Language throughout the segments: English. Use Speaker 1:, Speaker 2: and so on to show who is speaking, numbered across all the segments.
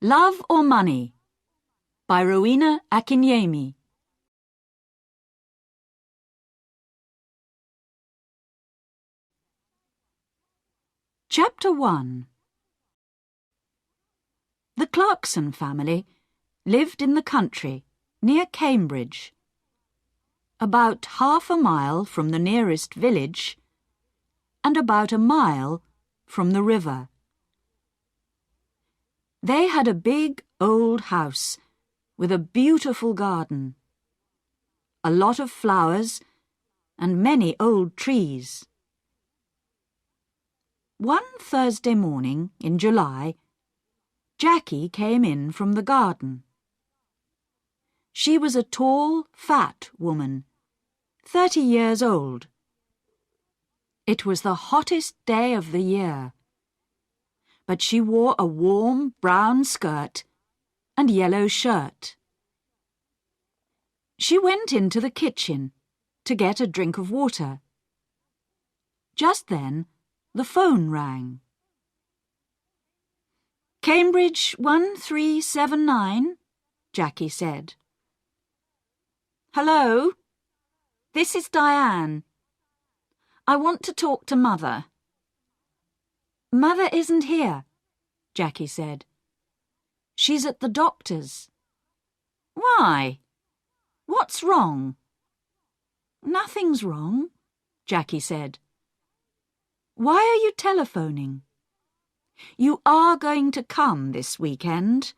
Speaker 1: Love or Money by Rowena Akinyemi. Chapter 1. The Clarkson family lived in the country near Cambridge, about half a mile from the nearest village and about a mile from the river. They had a big old house with a beautiful garden, a lot of flowers and many old trees. One Thursday morning in July, Jackie came in from the garden. She was a tall, fat woman, 30 years old. It was the hottest day of the year, but she wore a warm brown skirt and yellow shirt. She went into the kitchen to get a drink of water. Just then, the phone rang. "Cambridge 1379, Jackie said. "Hello? This is Diane. I want to talk to Mother." "Mother isn't here," Jackie said. "She's at the doctor's." "Why? What's wrong?" "Nothing's wrong," Jackie said. "Why are you telephoning? You are going to come this weekend.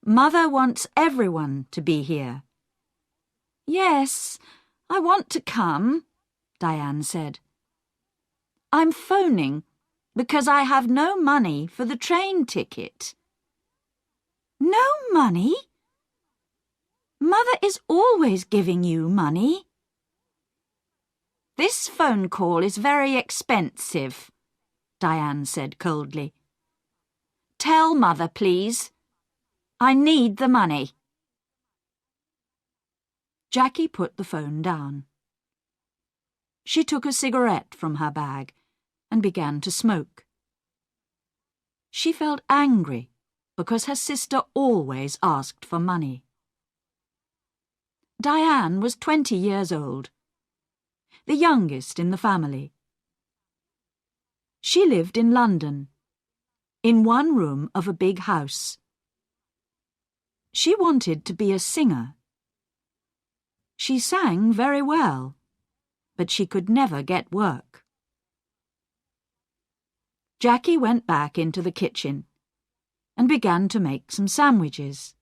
Speaker 1: Mother wants everyone to be here." "Yes, I want to come," Diane said. "I'm phoning because I have no money for the train ticket." "No money? Mother is always giving you money." "This phone call is very expensive," Diane said coldly. "Tell Mother, please. I need the money." Jackie put the phone down. She took a cigarette from her bag and began to smoke. She felt angry because her sister always asked for money. Diane was 20 years old, the youngest in the family. She lived in London, in one room of a big house. She wanted to be a singer. She sang very well, but she could never get work. Jackie went back into the kitchen and began to make some sandwiches.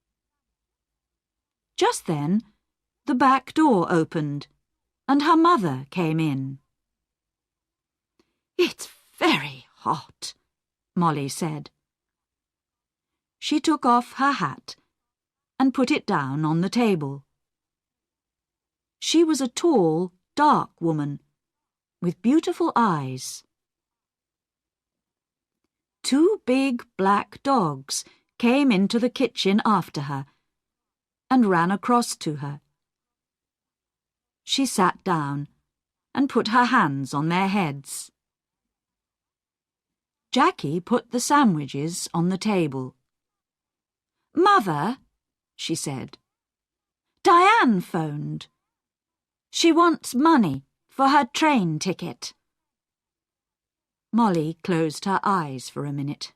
Speaker 1: Just then, the back door opened and her mother came in. "It's very hot," Molly said. She took off her hat and put it down on the table. She was a tall, dark woman with beautiful eyes. Two big black dogs came into the kitchen after her and ran across to her. She sat down and put her hands on their heads. Jackie put the sandwiches on the table. "Mother," she said, "Diane phoned. She wants money for her train ticket." Molly closed her eyes for a minute.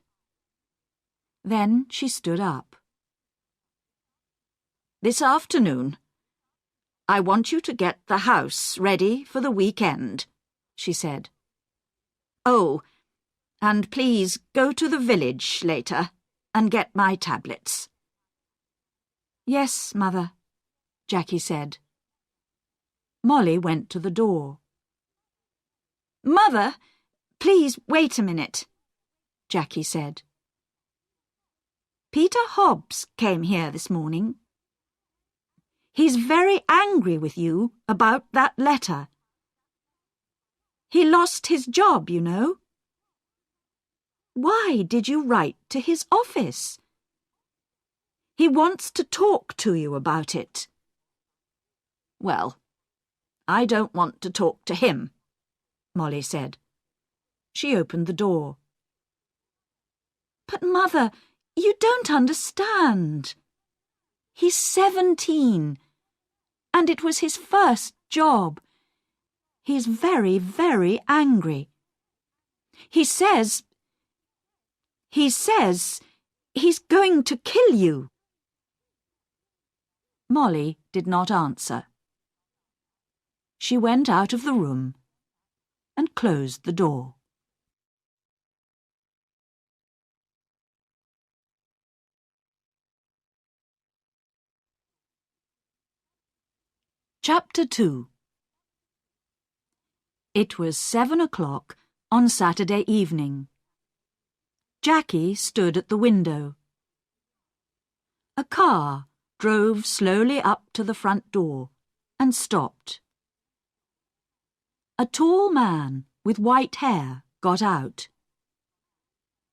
Speaker 1: Then she stood up. "This afternoon, I want you to get the house ready for the weekend," she said. "Oh, and please go to the village later and get my tablets." "Yes, Mother," Jackie said. Molly went to the door. "Mother, please wait a minute," Jackie said. "Peter Hobbs came here this morning. He's very angry with you about that letter. He lost his job, you know." "Why did you write to his office?" "He wants to talk to you about it." "Well, I don't want to talk to him," Molly said. She opened the door. "But, Mother, You don't understand. He's 17, and it was his first job. He's very, very angry. He says he's going to kill you. Molly did not answer. She went out of the room and closed the door. Chapter 2. It was 7 o'clock on Saturday evening. Jackie stood at the window. A car drove slowly up to the front door and stopped. A tall man with white hair got out.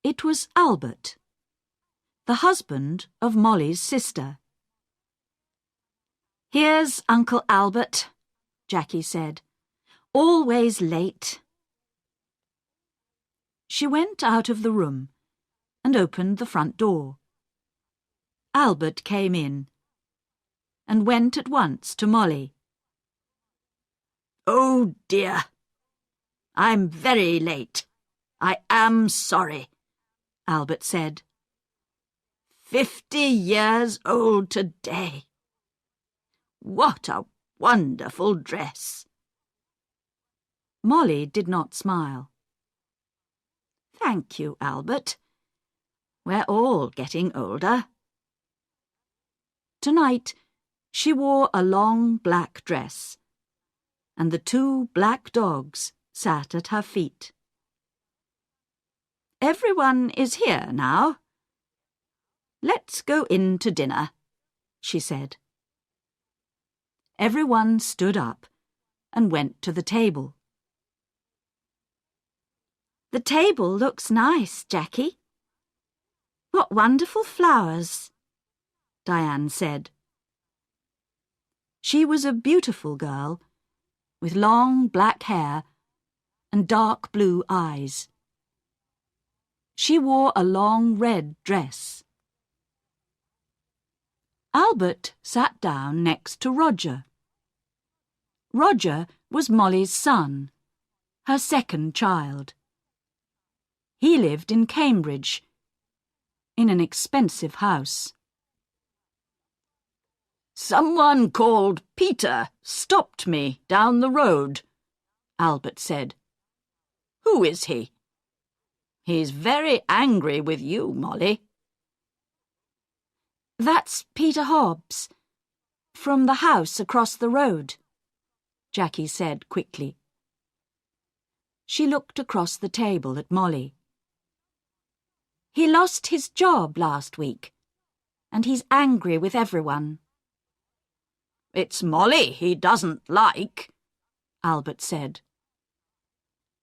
Speaker 1: It was Albert, the husband of Molly's sister. "Here's Uncle Albert," Jackie said. "Always late." She went out of the room and opened the front door. Albert came in and went at once to Molly. "Oh dear, I'm very late. I am sorry," Albert said. 50 years old today. What a wonderful dress." Molly did not smile. "Thank you, Albert. We're all getting older." Tonight, she wore a long black dress, and the 2 black dogs sat at her feet. "Everyone is here now. Let's go in to dinner," she said. Everyone stood up and went to the table. "The table looks nice, Jackie. What wonderful flowers," Diane said. She was a beautiful girl, with long black hair and dark blue eyes. She wore a long red dress. Albert sat down next to Roger. Roger was Molly's son, her second child. He lived in Cambridge, in an expensive house. "Someone called Peter stopped me down the road," Albert said. "Who is he?" "He's very angry with you, Molly." "That's Peter Hobbs, from the house across the road," Jackie said quickly. She looked across the table at Molly. "He lost his job last week, and he's angry with everyone." "It's Molly he doesn't like," Albert said.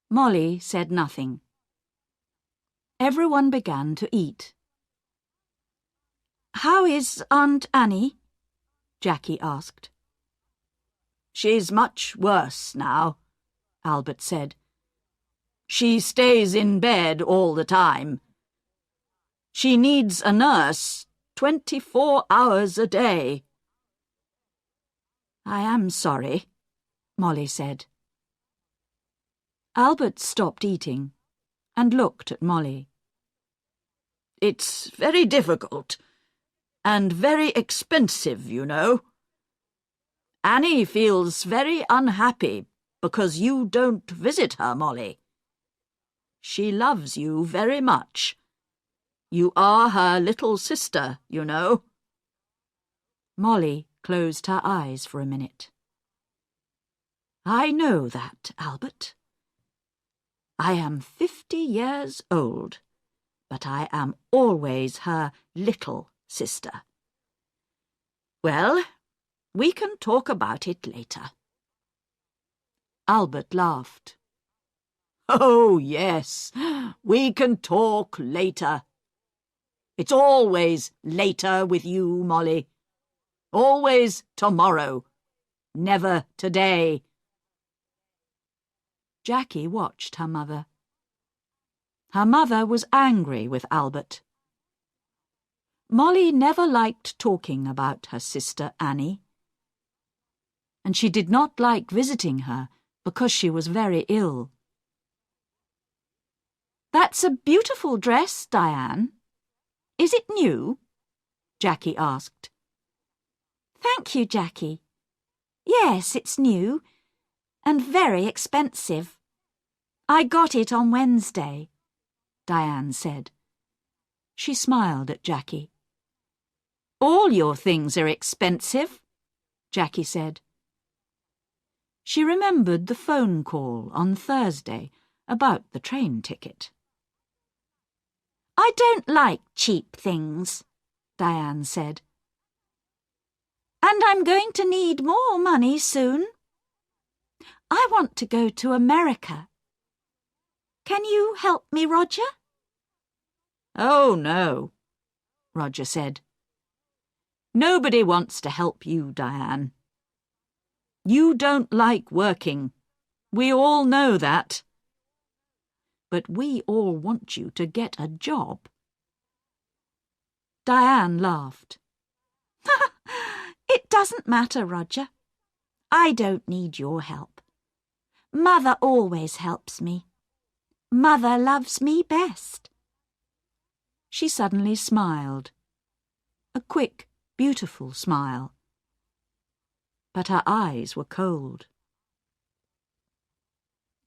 Speaker 1: Molly said nothing. Everyone began to eat. "How is Aunt Annie?" Jackie asked. "She's much worse now," Albert said. "She stays in bed all the time. She needs a nurse 24 hours a day." "I am sorry," Molly said. Albert stopped eating and looked at Molly. "It's very difficult and very expensive, you know. Annie feels very unhappy because you don't visit her, Molly. She loves you very much. You are her little sister, you know." Molly closed her eyes for a minute. "I know that, Albert. I am 50 years old, but I am always her little sister. Well, we can talk about it later." Albert laughed. "Oh, yes, we can talk later. It's always later with you, Molly. Always tomorrow, never today." Jackie watched her mother. Her mother was angry with Albert. Molly never liked talking about her sister Annie, and she did not like visiting her because she was very ill. "That's a beautiful dress, Diane. Is it new?" Jackie asked. "Thank you, Jackie. Yes, it's new, and very expensive. I got it on Wednesday," Diane said. She smiled at Jackie. "All your things are expensive," Jackie said. She remembered the phone call on Thursday about the train ticket. "I don't like cheap things," Diane said. "And I'm going to need more money soon. I want to go to America. Can you help me, Roger?" "Oh, no," Roger said. "Nobody wants to help you, Diane. You don't like working. We all know that. But we all want you to get a job." Diane laughed. "It doesn't matter, Roger. I don't need your help. Mother always helps me. Mother loves me best." She suddenly smiled. A quick, beautiful smile. But her eyes were cold.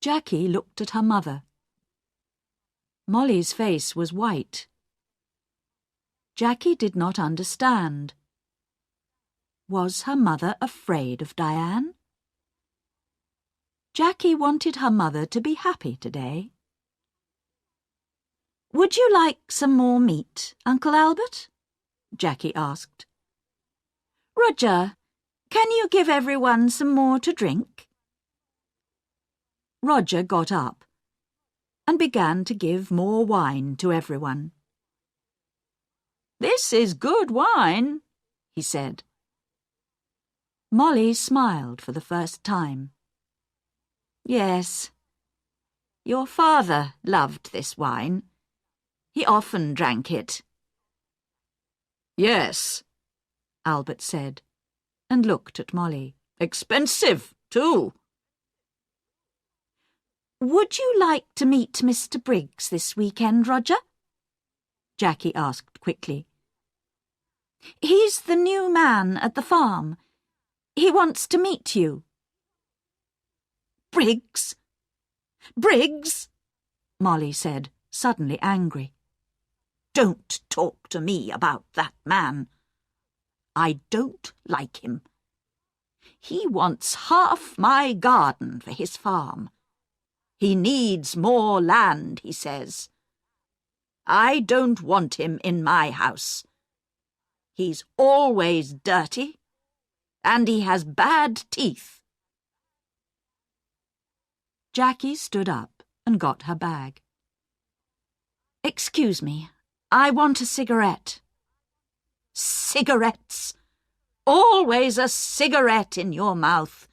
Speaker 1: Jackie looked at her mother. Molly's face was white. Jackie did not understand. Was her mother afraid of Diane? Jackie wanted her mother to be happy today. "Would you like some more meat, Uncle Albert?" Jackie asked. "Roger, can you give everyone some more to drink?" Roger got up and began to give more wine to everyone. "This is good wine," he said. Molly smiled for the first time. "Yes, your father loved this wine. He often drank it." "Yes," Albert said, and looked at Molly. "Expensive, too." "Would you like to meet Mr. Briggs this weekend, Roger?" Jackie asked quickly. "He's the new man at the farm. He wants to meet you." "Briggs? Briggs?" Molly said, suddenly angry. "Don't talk to me about that man. I don't like him. He wants half my garden for his farm. He needs more land, he says. I don't want him in my house. He's always dirty, and he has bad teeth." Jackie stood up and got her bag. "Excuse me, I want a cigarette." "Cigarettes? Always a cigarette in your mouth,"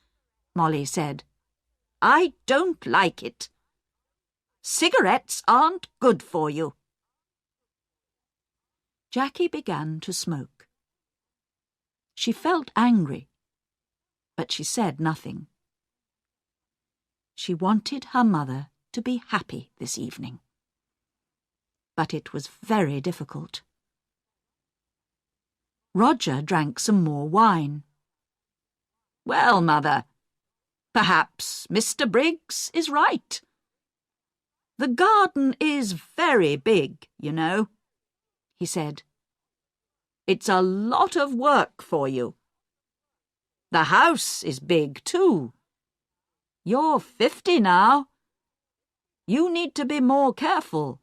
Speaker 1: Molly said. "I don't like it. Cigarettes aren't good for you." Jackie began to smoke. She felt angry, but she said nothing. She wanted her mother to be happy this evening. But it was very difficult. Roger drank some more wine. "Well, Mother, perhaps Mr. Briggs is right. The garden is very big, you know," he said. "It's a lot of work for you. The house is big, too. You're 50 now. You need to be more careful."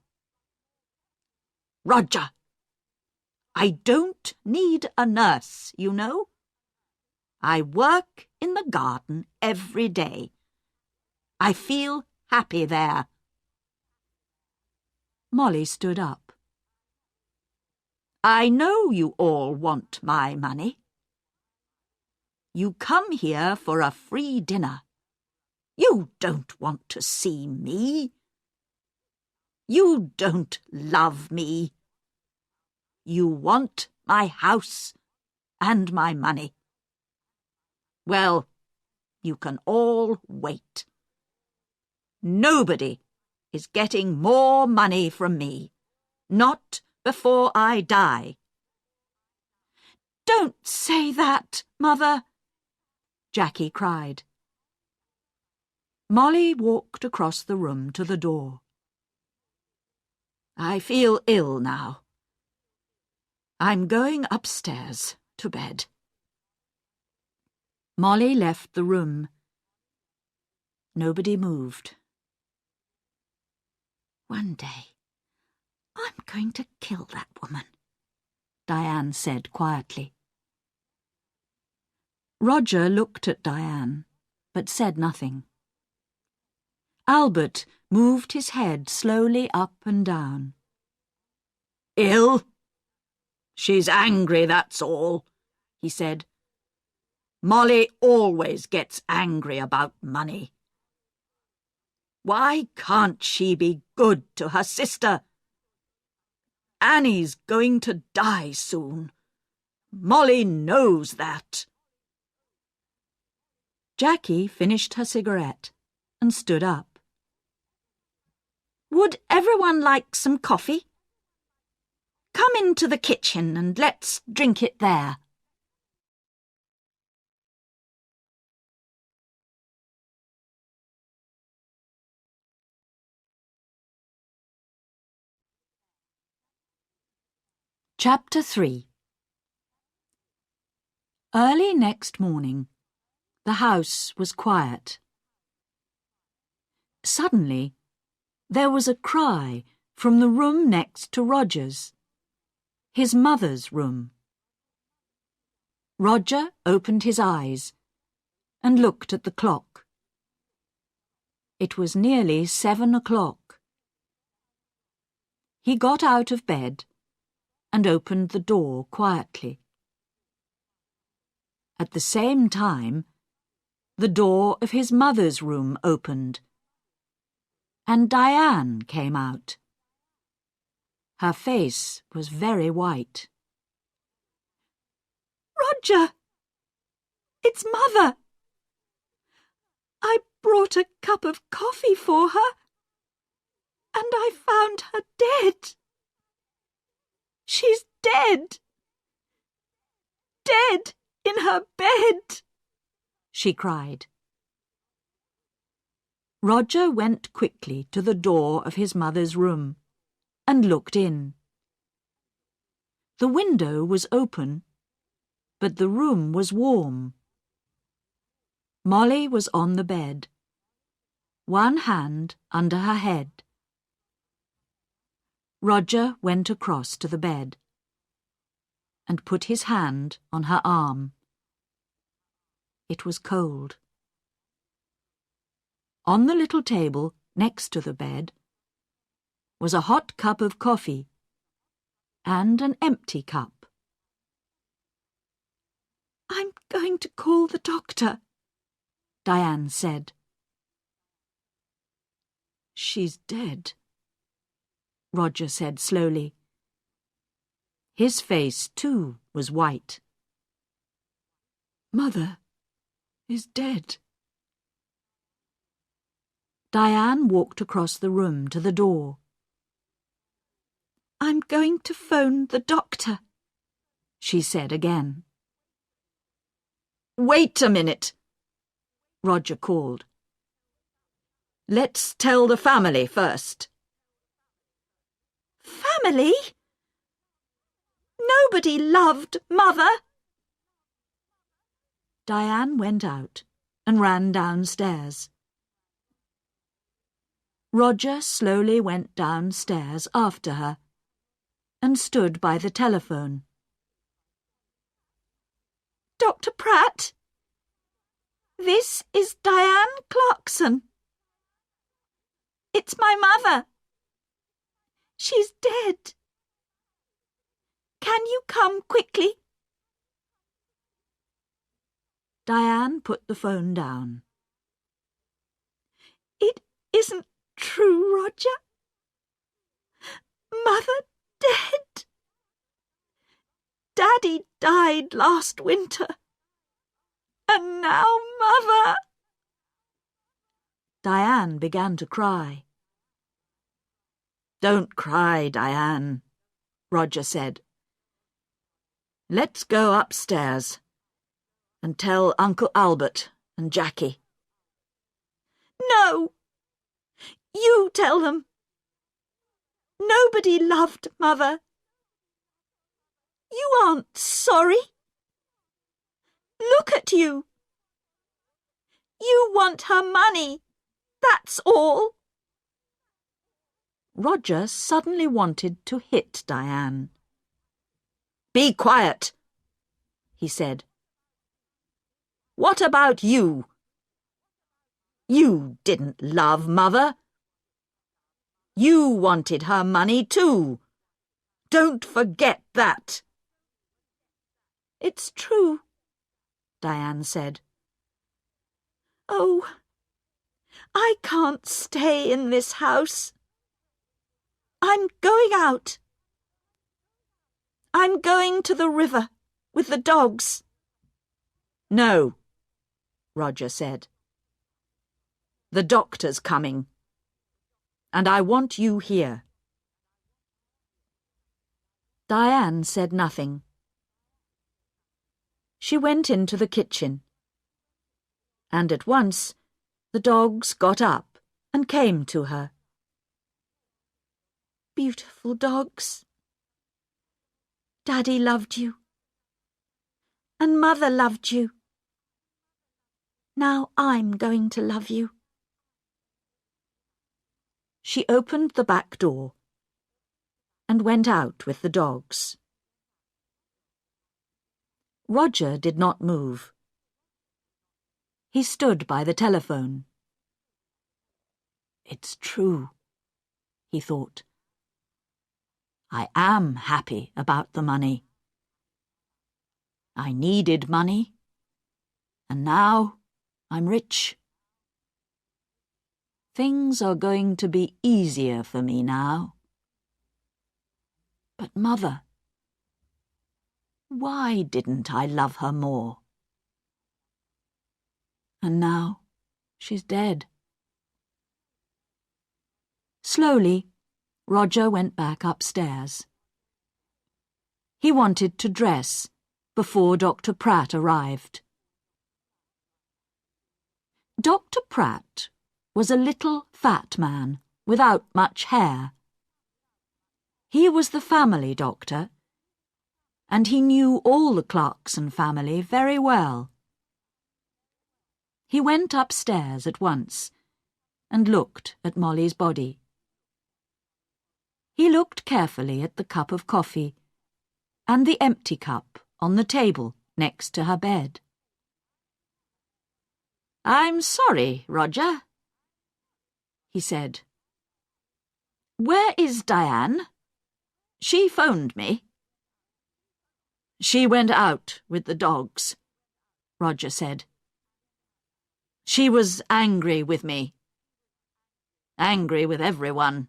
Speaker 1: "Roger, I don't need a nurse, you know. I work in the garden every day. I feel happy there." Molly stood up. "I know you all want my money. You come here for a free dinner. You don't want to see me. You don't love me. You want my house and my money. Well, you can all wait. Nobody is getting more money from me. Not before I die. Don't say that, Mother, Jackie cried. Molly walked across the room to the door. I feel ill now. I'm going upstairs to bed. Molly left the room. Nobody moved. One day, I'm going to kill that woman, Diane said quietly. Roger looked at Diane, but said nothing. Albert moved his head slowly up and down. Ill? She's angry, that's all, he said. Molly always gets angry about money. Why can't she be good to her sister? Annie's going to die soon. Molly knows that. Jackie finished her cigarette and stood up. Would everyone like some coffee? Come into the kitchen and let's drink it there. Chapter 3. Early next morning, the house was quiet. Suddenly, there was a cry from the room next to Roger's, his mother's room. Roger opened his eyes and looked at the clock. It was nearly 7 o'clock. He got out of bed and opened the door quietly. At the same time, the door of his mother's room opened, and Diane came out. Her face was very white. Roger! It's Mother! I brought a cup of coffee for her, and I found her dead. She's dead! Dead in her bed! She cried. Roger went quickly to the door of his mother's room and looked in. The window was open, but the room was warm. Molly was on the bed, one hand under her head. Roger went across to the bed and put his hand on her arm. It was cold. On the little table next to the bed was a hot cup of coffee and an empty cup. I'm going to call the doctor, Diane said. She's dead, Roger said slowly. His face, too, was white. Mother is dead. Diane walked across the room to the door. I'm going to phone the doctor, she said again. Wait a minute, Roger called. Let's tell the family first. Family? Nobody loved Mother. Diane went out and ran downstairs. Roger slowly went downstairs after her and stood by the telephone. Dr. Pratt, this is Diane Clarkson. It's my mother. She's dead. Can you come quickly? Diane put the phone down. It isn't true, Roger. Mother dead. Daddy died last winter. And now Mother—" Diane began to cry. "Don't cry, Diane," Roger said. "Let's go upstairs and tell Uncle Albert and Jackie." "No! You tell them. Nobody loved Mother. You aren't sorry. Look at you. You want her money, that's all." Roger suddenly wanted to hit Diane. "Be quiet," he said. "What about you? You didn't love Mother. You wanted her money too. Don't forget that." "It's true," Diane said. "Oh, I can't stay in this house. I'm going out. I'm going to the river with the dogs." "No," Roger said. "The doctor's coming, and I want you here." Diane said nothing. She went into the kitchen, and at once the dogs got up and came to her. "Beautiful dogs. Daddy loved you, and Mother loved you. Now I'm going to love you." She opened the back door and went out with the dogs. Roger did not move. He stood by the telephone. "It's true," he thought. "I am happy about the money. I needed money, and now I'm rich. Things are going to be easier for me now. But Mother, why didn't I love her more? And now she's dead." Slowly, Roger went back upstairs. He wanted to dress before Dr. Pratt arrived. Dr. Pratt was a little fat man without much hair. He was the family doctor, and he knew all the Clarkson family very well. He went upstairs at once and looked at Molly's body. He looked carefully at the cup of coffee and the empty cup on the table next to her bed. "I'm sorry, Roger," he said. "Where is Diane? She phoned me." "She went out with the dogs," Roger said. "She was angry with me. Angry with everyone."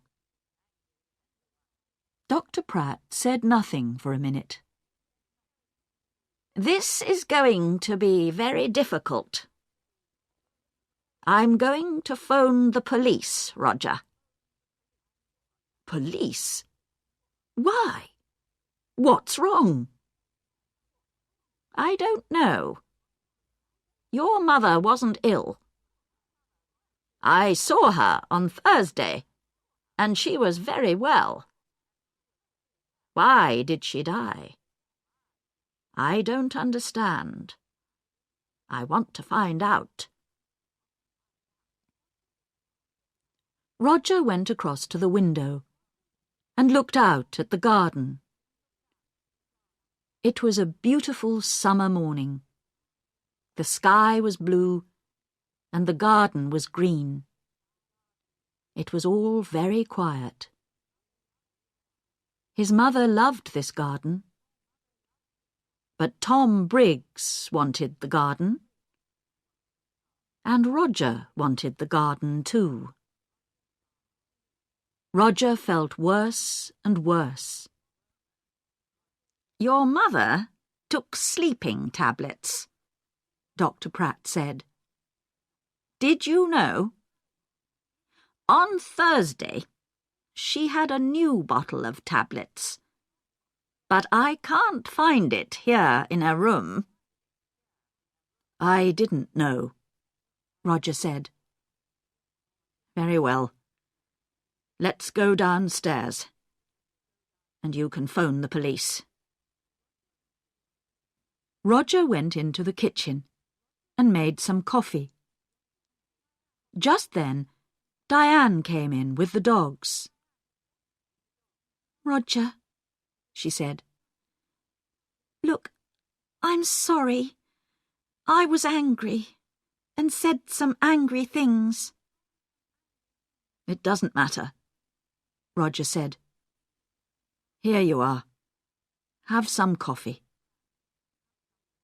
Speaker 1: Dr. Pratt said nothing for a minute. "This is going to be very difficult. I'm going to phone the police, Roger." "Police? Why? What's wrong?" "I don't know. Your mother wasn't ill. I saw her on Thursday, and she was very well. Why did she die? I don't understand. I want to find out." Roger went across to the window and looked out at the garden. It was a beautiful summer morning. The sky was blue and the garden was green. It was all very quiet. His mother loved this garden. But Tom Briggs wanted the garden. And Roger wanted the garden too. Roger felt worse and worse. Your mother took sleeping tablets, Dr. Pratt said. Did you know? On Thursday, she had a new bottle of tablets, but I can't find it here in her room. I didn't know, Roger said. Very well. Let's go downstairs, and you can phone the police. Roger went into the kitchen and made some coffee. Just then, Diane came in with the dogs. Roger, she said. Look, I'm sorry. I was angry and said some angry things. It doesn't matter, Roger said. Here you are. Have some coffee.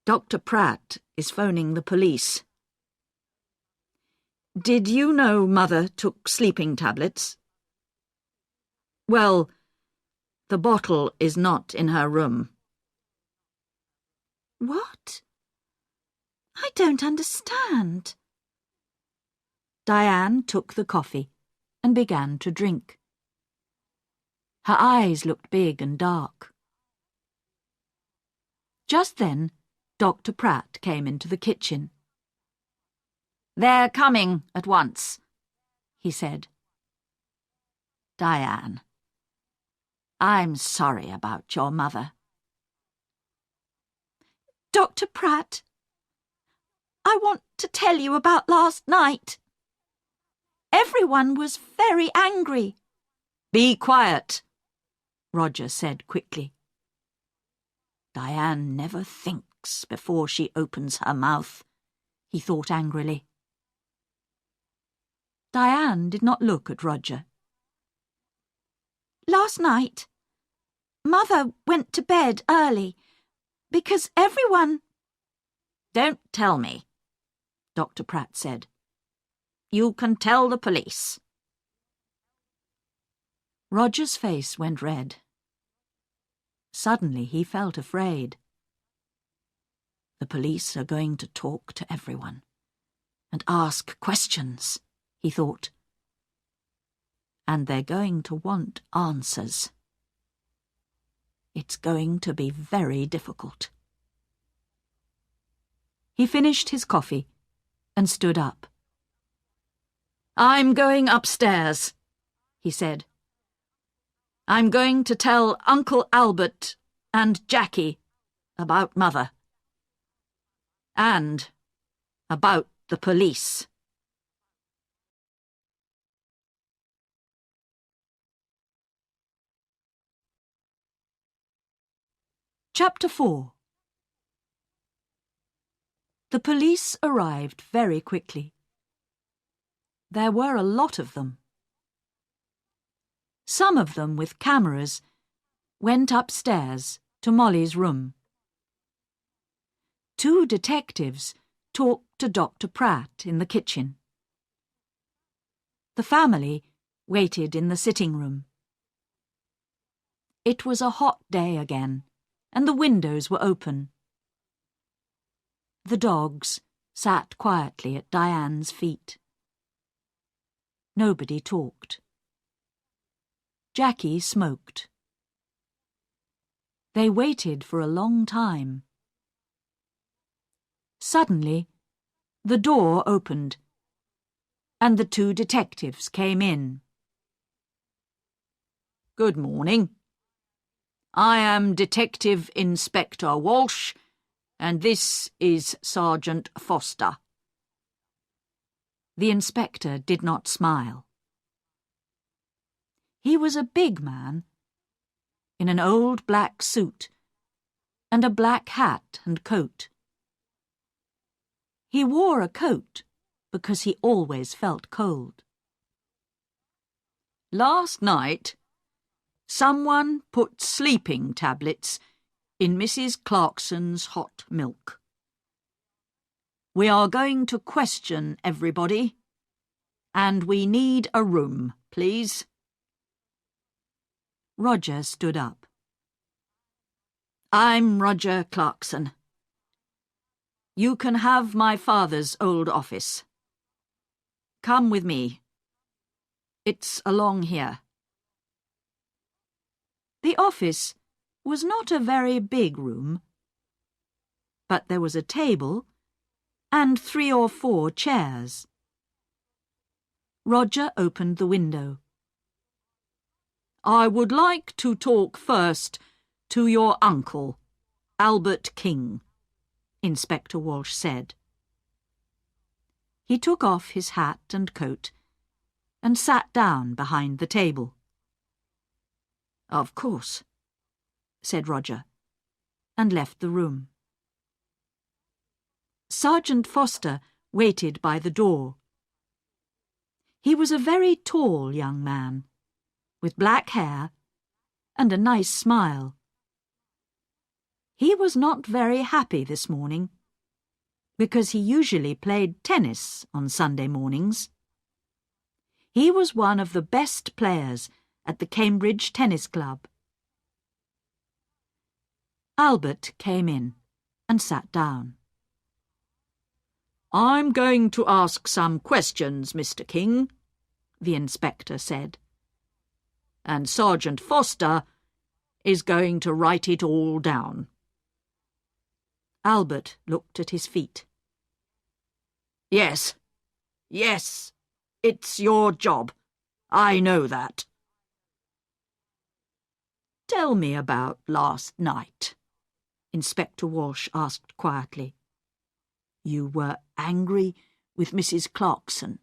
Speaker 1: Dr. Pratt is phoning the police. Did you know Mother took sleeping tablets? Well, the bottle is not in her room. What? I don't understand. Diane took the coffee and began to drink. Her eyes looked big and dark. Just then, Dr. Pratt came into the kitchen. They're coming at once, he said. Diane, I'm sorry about your mother. Dr. Pratt, I want to tell you about last night. Everyone was very angry. Be quiet, Roger said quickly. Diane never thinks before she opens her mouth, he thought angrily. Diane did not look at Roger. Last night, Mother went to bed early because everyone... Don't tell me, Dr. Pratt said. You can tell the police. Roger's face went red. Suddenly he felt afraid. The police are going to talk to everyone and ask questions, he thought. And they're going to want answers. It's going to be very difficult. He finished his coffee and stood up. I'm going upstairs, he said. I'm going to tell Uncle Albert and Jackie about Mother. And about the police. Chapter 4. The police arrived very quickly. There were a lot of them. Some of them with cameras went upstairs to Molly's room. 2 detectives talked to Dr. Pratt in the kitchen. The family waited in the sitting room. It was a hot day again, and the windows were open. The dogs sat quietly at Diane's feet. Nobody talked. Jackie smoked. They waited for a long time. Suddenly, the door opened, and the 2 detectives came in. Good morning. I am Detective Inspector Walsh, and this is Sergeant Foster. The inspector did not smile. He was a big man, in an old black suit, and a black hat and coat. He wore a coat because he always felt cold. Last night, someone put sleeping tablets in Mrs. Clarkson's hot milk. We are going to question everybody, and we need a room, please. Roger stood up. I'm Roger Clarkson. You can have my father's old office. Come with me. It's along here. The office was not a very big room, but there was a table and 3 or 4 chairs. Roger opened the window. I would like to talk first to your uncle, Albert King, Inspector Walsh said. He took off his hat and coat and sat down behind the table. Of course, said Roger, and left the room. Sergeant Foster waited by the door. He was a very tall young man, with black hair and a nice smile. He was not very happy this morning, because he usually played tennis on Sunday mornings. He was one of the best players at the Cambridge Tennis Club. Albert came in and sat down. I'm going to ask some questions, Mr. King, the inspector said, and Sergeant Foster is going to write it all down. Albert looked at his feet. Yes, it's your job. I know that. Tell me about last night, Inspector Walsh asked quietly. You were angry with Mrs. Clarkson.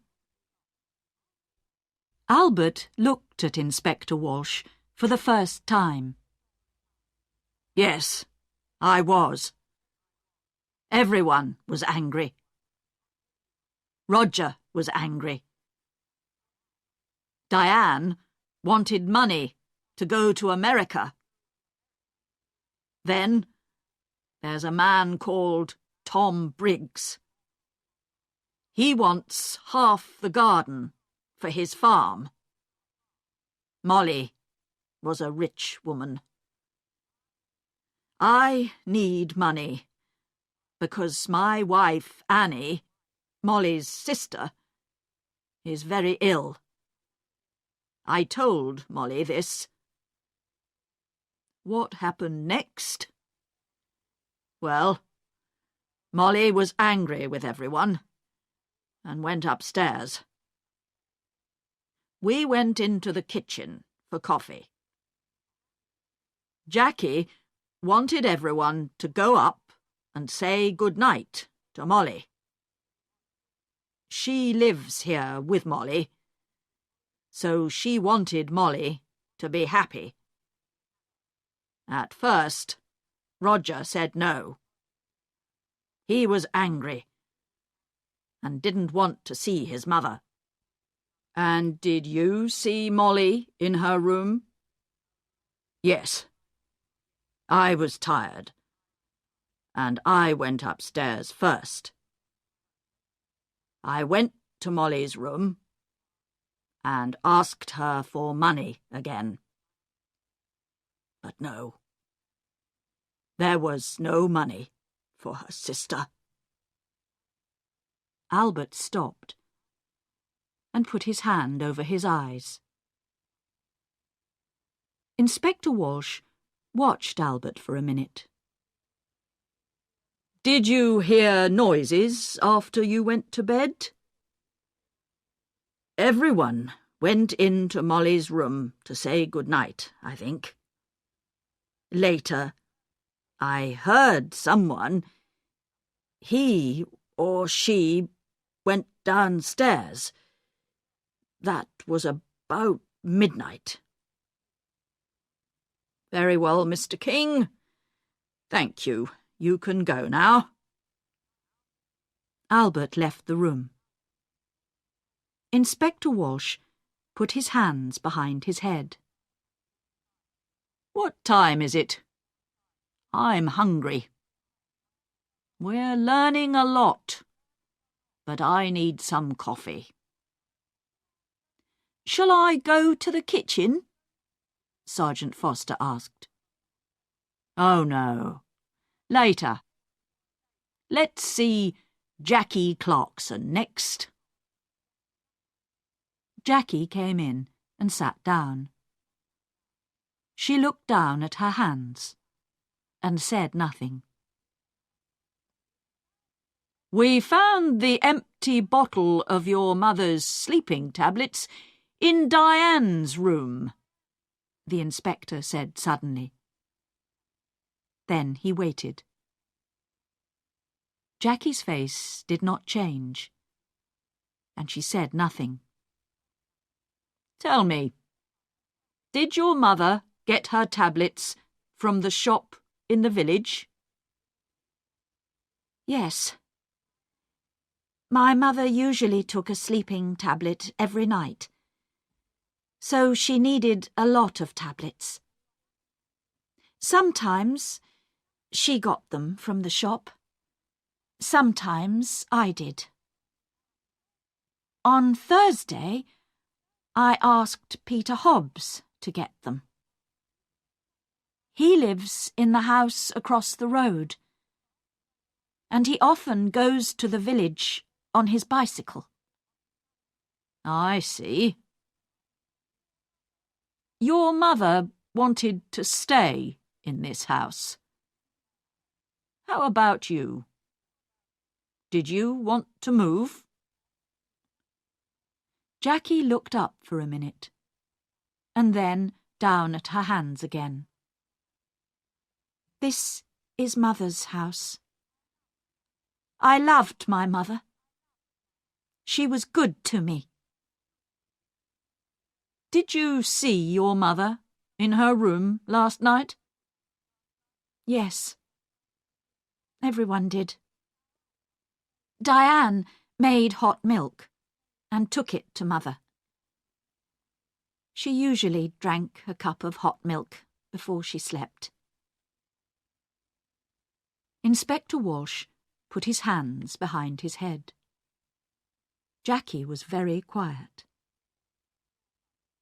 Speaker 1: Albert looked at Inspector Walsh for the first time. Yes, I was. Everyone was angry. Roger was angry. Diane wanted money to go to America. Then there's a man called Tom Briggs. He wants half the garden for his farm. Molly was a rich woman. I need money because my wife, Annie, Molly's sister, is very ill. I told Molly this. What happened next? Well, Molly was angry with everyone and went upstairs. We went into the kitchen for coffee. Jackie wanted everyone to go up and say good night to Molly. She lives here with Molly, so she wanted Molly to be happy. At first, Roger said no. He was angry and didn't want to see his mother. And did you see Molly in her room? Yes. I was tired, and I went upstairs first. I went to Molly's room and asked her for money again. But no. There was no money for her sister. Albert stopped and put his hand over his eyes. Inspector Walsh watched Albert for a minute. Did you hear noises after you went to bed? Everyone went into Molly's room to say good night, I think. Later, I heard someone. He or she went downstairs. That was about midnight. Very well, Mr. King. Thank you. You can go now. Albert left the room. Inspector Walsh put his hands behind his head. What time is it? I'm hungry. We're learning a lot, but I need some coffee. Shall I go to the kitchen? Sergeant Foster asked. Oh, no. Later. Let's see Jackie Clarkson next. Jackie came in and sat down. She looked down at her hands and said nothing. We found the empty bottle of your mother's sleeping tablets in Diane's room, the inspector said suddenly. Then he waited. Jackie's face did not change, and she said nothing. Tell me, did your mother get her tablets from the shop in the village?
Speaker 2: Yes. My mother usually took a sleeping tablet every night, so she needed a lot of tablets. Sometimes she got them from the shop. Sometimes I did. On Thursday, I asked Peter Hobbs to get them. He lives in the house across the road, and he often goes to the village on his bicycle.
Speaker 1: I see. Your mother wanted to stay in this house. How about you? Did you want to move? Jackie looked up for a minute, and then down at her hands again.
Speaker 2: This is Mother's house. I loved my mother. She was good to me.
Speaker 1: Did you see your mother in her room last night?
Speaker 2: Yes. Everyone did. Diane made hot milk and took it to Mother. She usually drank a cup of hot milk before she slept.
Speaker 1: Inspector Walsh put his hands behind his head. Jackie was very quiet.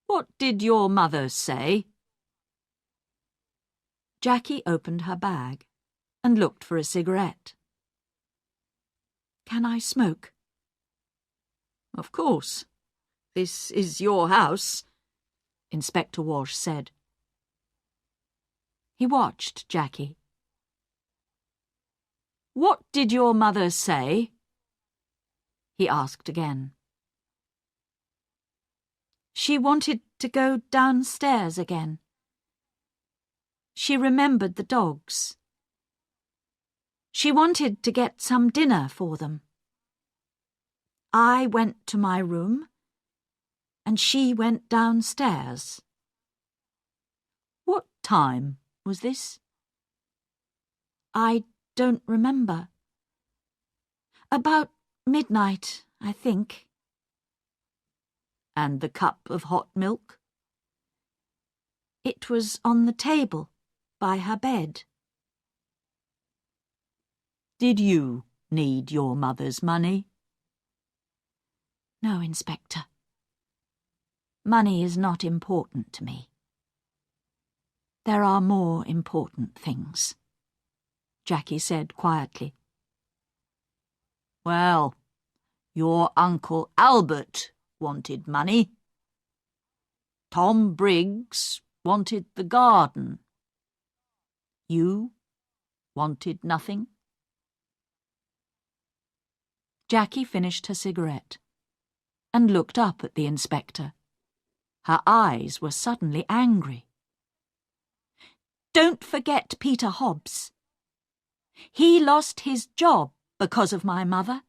Speaker 1: What did your mother say? Jackie opened her bag and looked for a cigarette.
Speaker 2: Can I smoke?
Speaker 1: Of course. This is your house, Inspector Walsh said. He watched Jackie. What did your mother say? He asked again.
Speaker 2: She wanted to go downstairs again. She remembered the dogs. She wanted to get some dinner for them. I went to my room, and she went downstairs.
Speaker 1: What time was this?
Speaker 2: I don't remember. About midnight, I think.
Speaker 1: And the cup of hot milk?
Speaker 2: It was on the table by her bed.
Speaker 1: Did you need your mother's money?
Speaker 2: No, Inspector. Money is not important to me. There are more important things,
Speaker 1: Jackie said quietly. Well, your Uncle Albert wanted money. Tom Briggs wanted the garden. You wanted nothing? Jackie finished her cigarette and looked up at the inspector. Her eyes were suddenly angry.
Speaker 2: Don't forget Peter Hobbs. He lost his job because of my mother.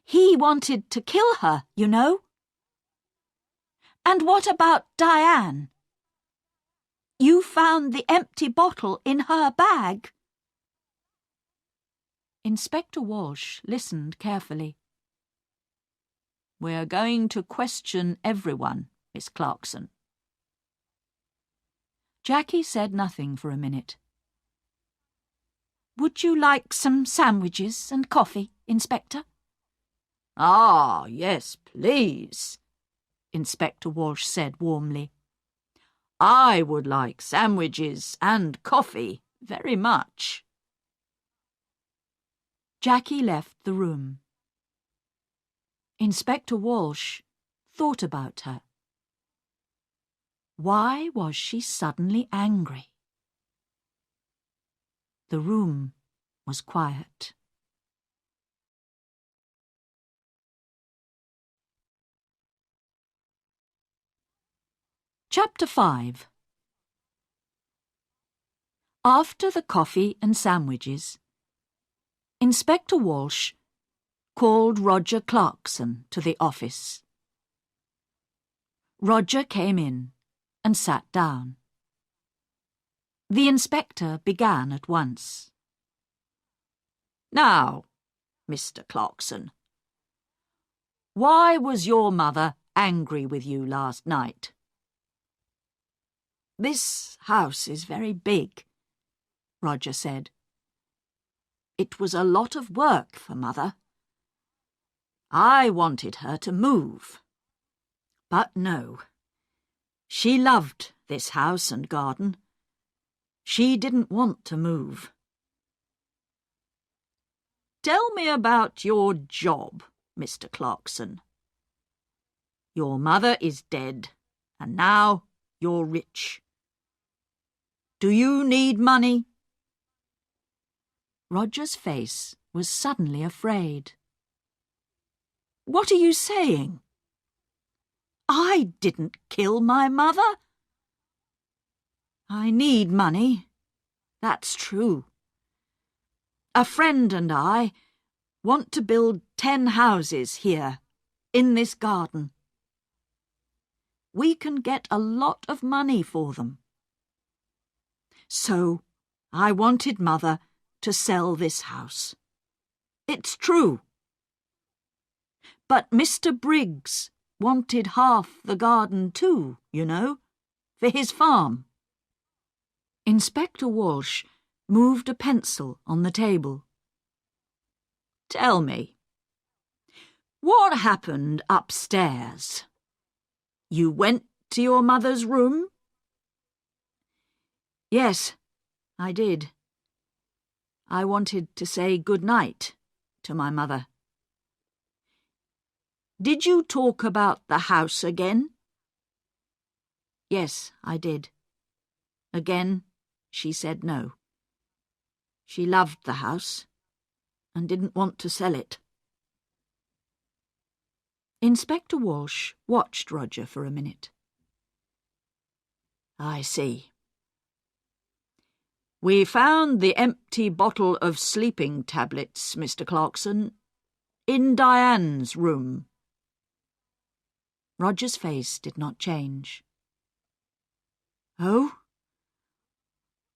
Speaker 2: He wanted to kill her, you know. And what about Diane? You found the empty bottle in her bag.
Speaker 1: Inspector Walsh listened carefully. We're going to question everyone, Miss Clarkson. Jackie said nothing for a minute.
Speaker 2: Would you like some sandwiches and coffee, Inspector?
Speaker 1: Ah, yes, please, Inspector Walsh said warmly.
Speaker 2: I would like sandwiches and coffee very much." Jackie left the room. Inspector Walsh thought about her. Why was she suddenly angry? The room was quiet. Chapter 5. After the coffee and sandwiches, Inspector Walsh called Roger Clarkson to the office. Roger came in and sat down. The inspector began at once. "Now, Mr. Clarkson, why was your mother angry with you last night?" "This house is very big," Roger said. "It was a lot of work for Mother. I wanted her to move. But no, she loved this house and garden. She didn't want to move." "Tell me about your job, Mr. Clarkson. Your mother is dead, and now you're rich. Do you need money?" Roger's face was suddenly afraid. "What are you saying? I didn't kill my mother." "I need money, that's true. A friend and I want to build 10 houses here, in this garden. We can get a lot of money for them. So I wanted Mother to sell this house. It's true. But Mr. Briggs wanted half the garden too, you know, for his farm." Inspector Walsh moved a pencil on the table. "Tell me, what happened upstairs? You went to your mother's room?" "Yes, I did. I wanted to say good night to my mother." "Did you talk about the house again?" "Yes, I did. Again, she said no. She loved the house and didn't want to sell it." Inspector Walsh watched Roger for a minute. "I see. We found the empty bottle of sleeping tablets, Mr. Clarkson, in Diane's room." Roger's face did not change. "Oh?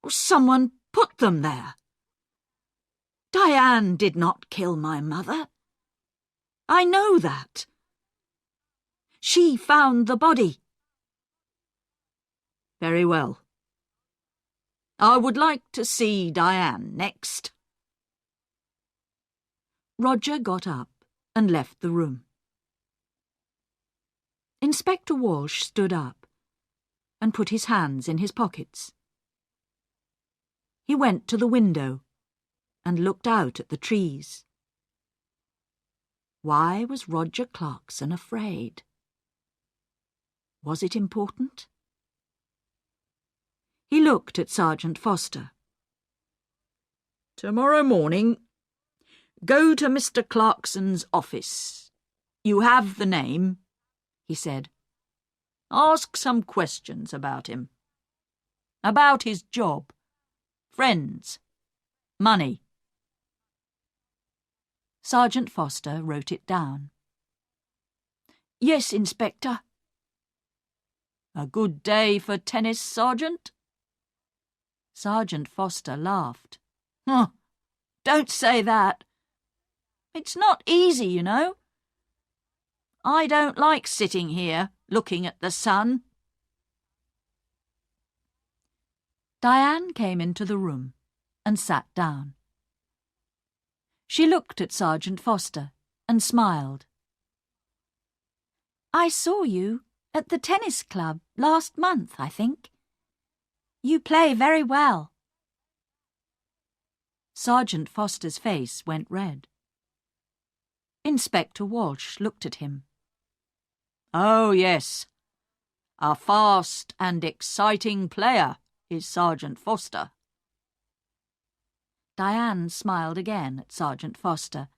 Speaker 2: Someone put them there. Diane did not kill my mother. I know that. She found the body." "Very well. I would like to see Diane next." Roger got up and left the room. Inspector Walsh stood up and put his hands in his pockets. He went to the window and looked out at the trees. Why was Roger Clarkson afraid? Was it important? He looked at Sergeant Foster. "Tomorrow morning, go to Mr. Clarkson's office. You have the name," he said. "Ask some questions about him. About his job, friends, money." Sergeant Foster wrote it down. "Yes, Inspector." "A good day for tennis, Sergeant?" Sergeant Foster laughed. "Don't say that. It's not easy, you know. I don't like sitting here looking at the sun." Diane came into the room and sat down. She looked at Sergeant Foster and smiled. "I saw you at the tennis club last month, I think. You play very well. Sergeant Foster's face went red. Inspector Walsh looked at him. Oh, yes. A fast and exciting player is Sergeant Foster. Diane smiled again at Sergeant Foster,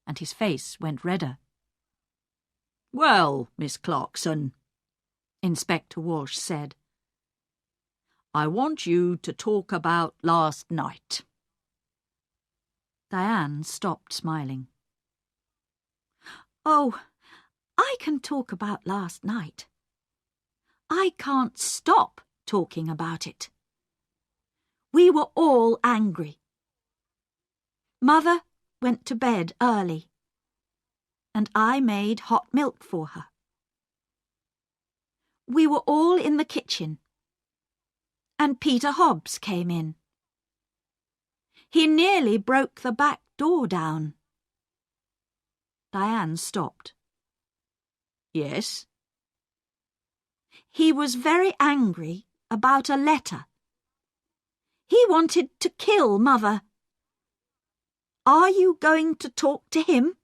Speaker 2: and his face went redder. Well, Miss Clarkson, Inspector Walsh said, I want you to talk about last night. Diane stopped smiling. Oh, I can talk about last night. I can't stop talking about it. We were all angry. Mother went to bed early, and I made hot milk for her. We were all in the kitchen, and Peter Hobbs came in. He nearly broke the back door down. Diane stopped. Yes? He was very angry about a letter. He wanted to kill Mother. Are you going to talk to him?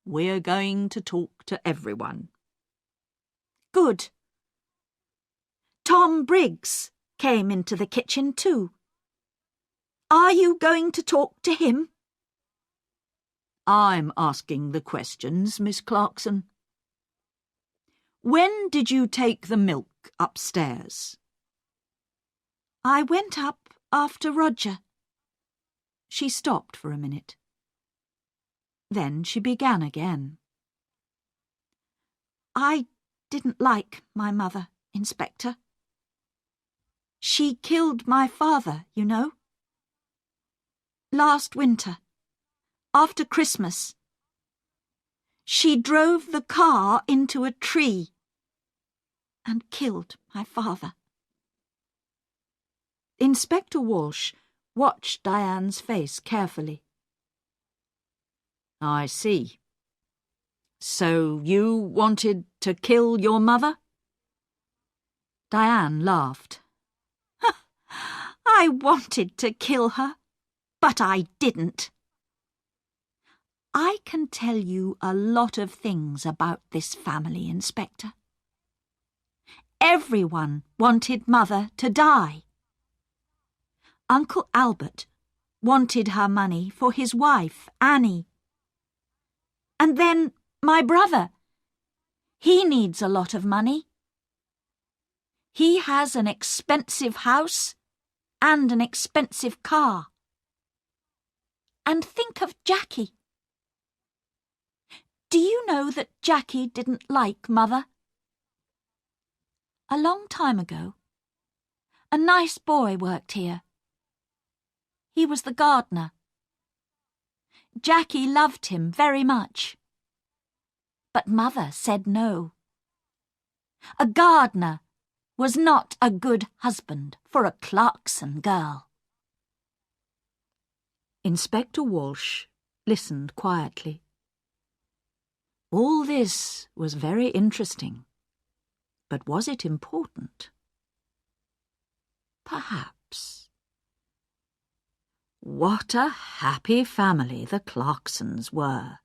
Speaker 2: We're going to talk to everyone. Good. Tom Briggs came into the kitchen too. Are you going to talk to him? I'm asking the questions, Miss Clarkson. When did you take the milk upstairs? I went up after Roger. She stopped for a minute. Then she began again. I didn't like my mother, Inspector. She killed my father, you know. Last winter, after Christmas, she drove the car into a tree and killed my father. Inspector Walsh watched Diane's face carefully. I see. So you wanted to kill your mother? Diane laughed. I wanted to kill her, but I didn't. I can tell you a lot of things about this family, Inspector. Everyone wanted Mother to die. Uncle Albert wanted her money for his wife, Annie. And then my brother. He needs a lot of money. He has an expensive house and an expensive car. And think of Jackie. Do you know that Jackie didn't like Mother? A long time ago, a nice boy worked here. He was the gardener. Jackie loved him very much. But Mother said no. A gardener was not a good husband for a Clarkson girl. Inspector Walsh listened quietly. All this was very interesting. But was it important? Perhaps. What a happy family the Clarksons were.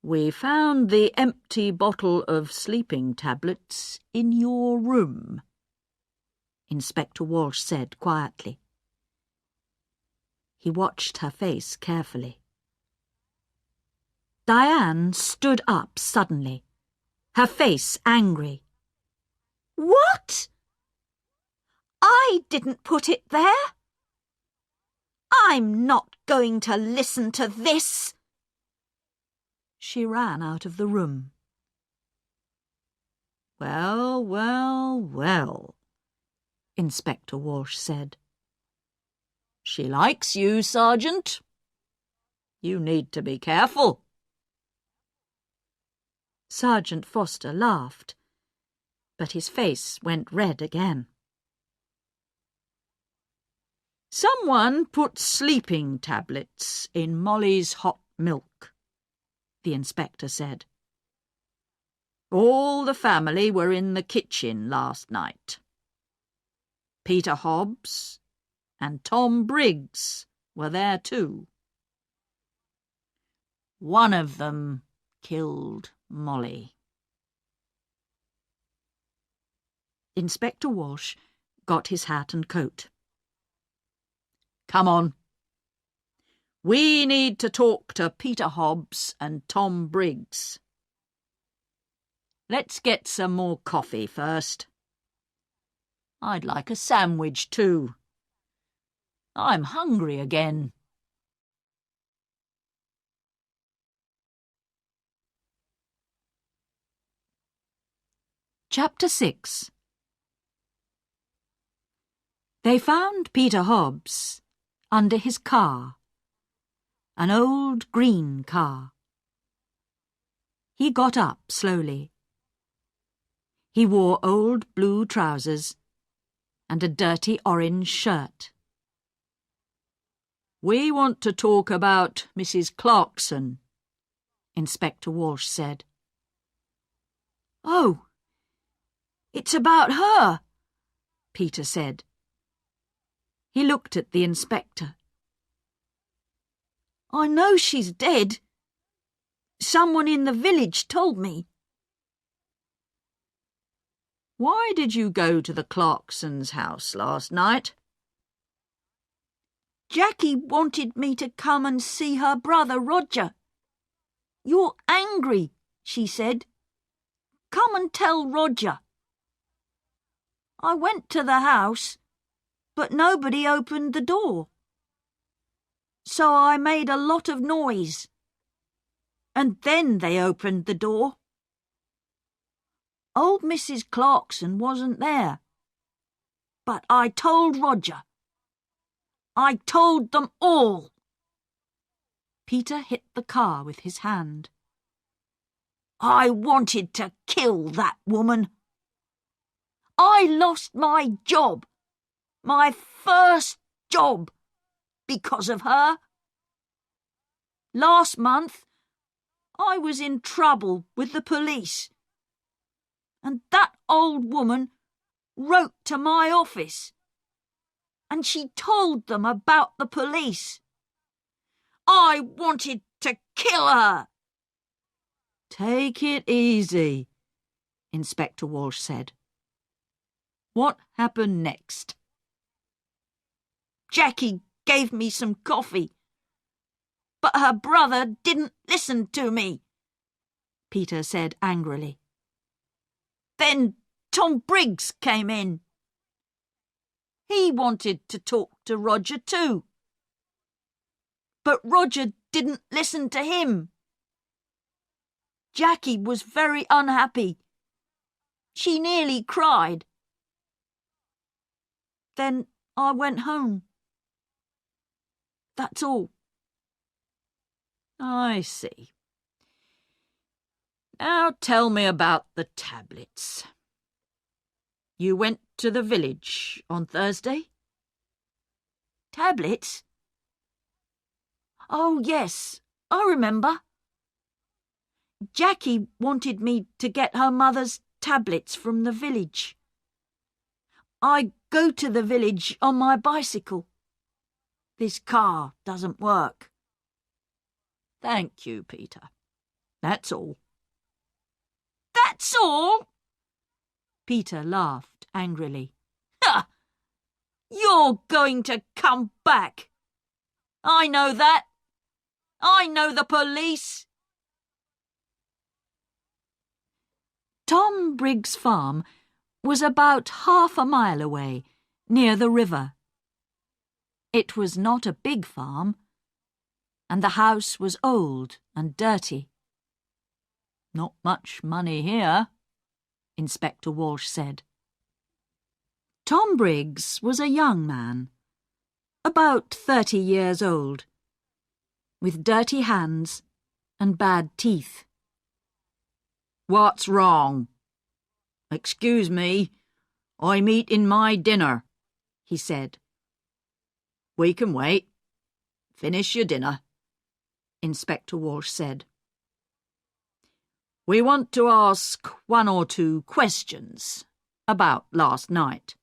Speaker 2: We found the empty bottle of sleeping tablets in your room, Inspector Walsh said quietly. He watched her face carefully. Diane stood up suddenly, her face angry. What? I didn't put it there. I'm not going to listen to this. She ran out of the room. Well, well, well, Inspector Walsh said. She likes you, Sergeant. You need to be careful. Sergeant Foster laughed, but his face went red again. Someone put sleeping tablets in Molly's hot milk, the inspector said. All the family were in the kitchen last night. Peter Hobbs and Tom Briggs were there too. One of them killed Molly. Inspector Walsh got his hat and coat. Come on. We need to talk to Peter Hobbs and Tom Briggs. Let's get some more coffee first. I'd like a sandwich too. I'm hungry again. Chapter 6. They found Peter Hobbs under his car, an old green car. He got up slowly. He wore old blue trousers and a dirty orange shirt. We want to talk about Mrs. Clarkson, Inspector Walsh said. Oh, it's about her, Peter said. He looked at the inspector. I know she's dead. Someone in the village told me. Why did you go to the Clarksons' house last night? Jackie wanted me to come and see her brother Roger. You're angry, she said. Come and tell Roger. I went to the house, but nobody opened the door. So I made a lot of noise. And then they opened the door. Old Mrs. Clarkson wasn't there. But I told Roger. I told them all. Peter hit the car with his hand. I wanted to kill that woman. I lost my job, my first job, because of her. Last month, I was in trouble with the police, and that old woman wrote to my office, and she told them about the police. I wanted to kill her. Take it easy, Inspector Walsh said. What happened next? Jackie gave me some coffee, but her brother didn't listen to me, Peter said angrily. Then Tom Briggs came in. He wanted to talk to Roger too, but Roger didn't listen to him. Jackie was very unhappy. She nearly cried. Then I went home. That's all. I see. Now tell me about the tablets. You went to the village on Thursday? Tablets? Oh, yes, I remember. Jackie wanted me to get her mother's tablets from the village. I go to the village on my bicycle. This car doesn't work. Thank you, Peter. That's all. That's all? Peter laughed angrily. Ha! You're going to come back. I know that. I know the police. Tom Briggs' farm was about half a mile away, near the river. It was not a big farm, and the house was old and dirty. Not much money here, Inspector Walsh said. Tom Briggs was a young man, about 30 years old, with dirty hands and bad teeth. What's wrong? Excuse me, I'm eating my dinner, he said. We can wait. Finish your dinner, Inspector Walsh said. We want to ask one or two questions about last night.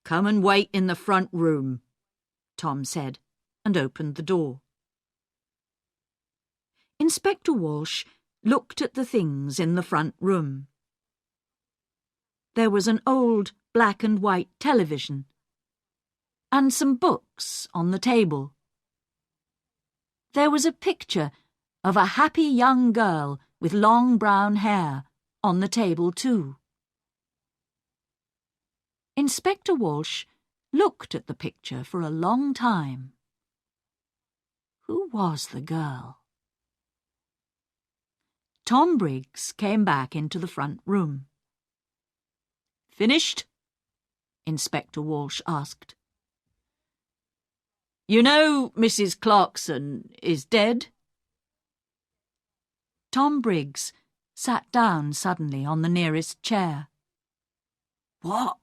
Speaker 2: Come and wait in the front room, Tom said, and opened the door. Inspector Walsh looked at the things in the front room. There was an old black and white television and some books on the table. There was a picture of a happy young girl with long brown hair on the table too. Inspector Walsh looked at the picture for a long time. Who was the girl? Tom Briggs came back into the front room. "Finished?" Inspector Walsh asked. "You know Mrs. Clarkson is dead?" Tom Briggs sat down suddenly on the nearest chair. "What?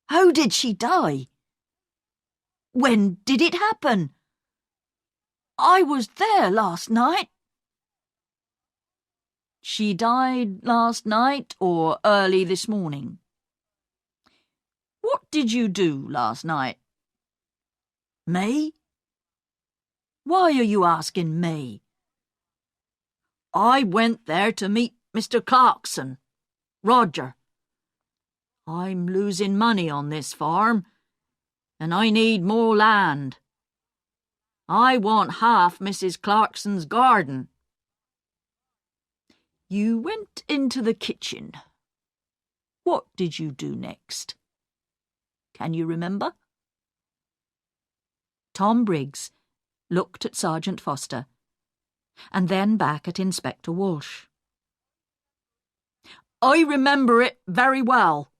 Speaker 2: How did she die? When did it happen? I was there last night." "She died last night or early this morning? What did you do last night?" "Me? Why are you asking me?" "I went there to meet Mr. Clarkson, Roger. I'm losing money on this farm, and I need more land. I want half Mrs. Clarkson's garden." "You went into the kitchen. What did you do next? Can you remember?" Tom Briggs looked at Sergeant Foster and then back at Inspector Walsh. "I remember it very well.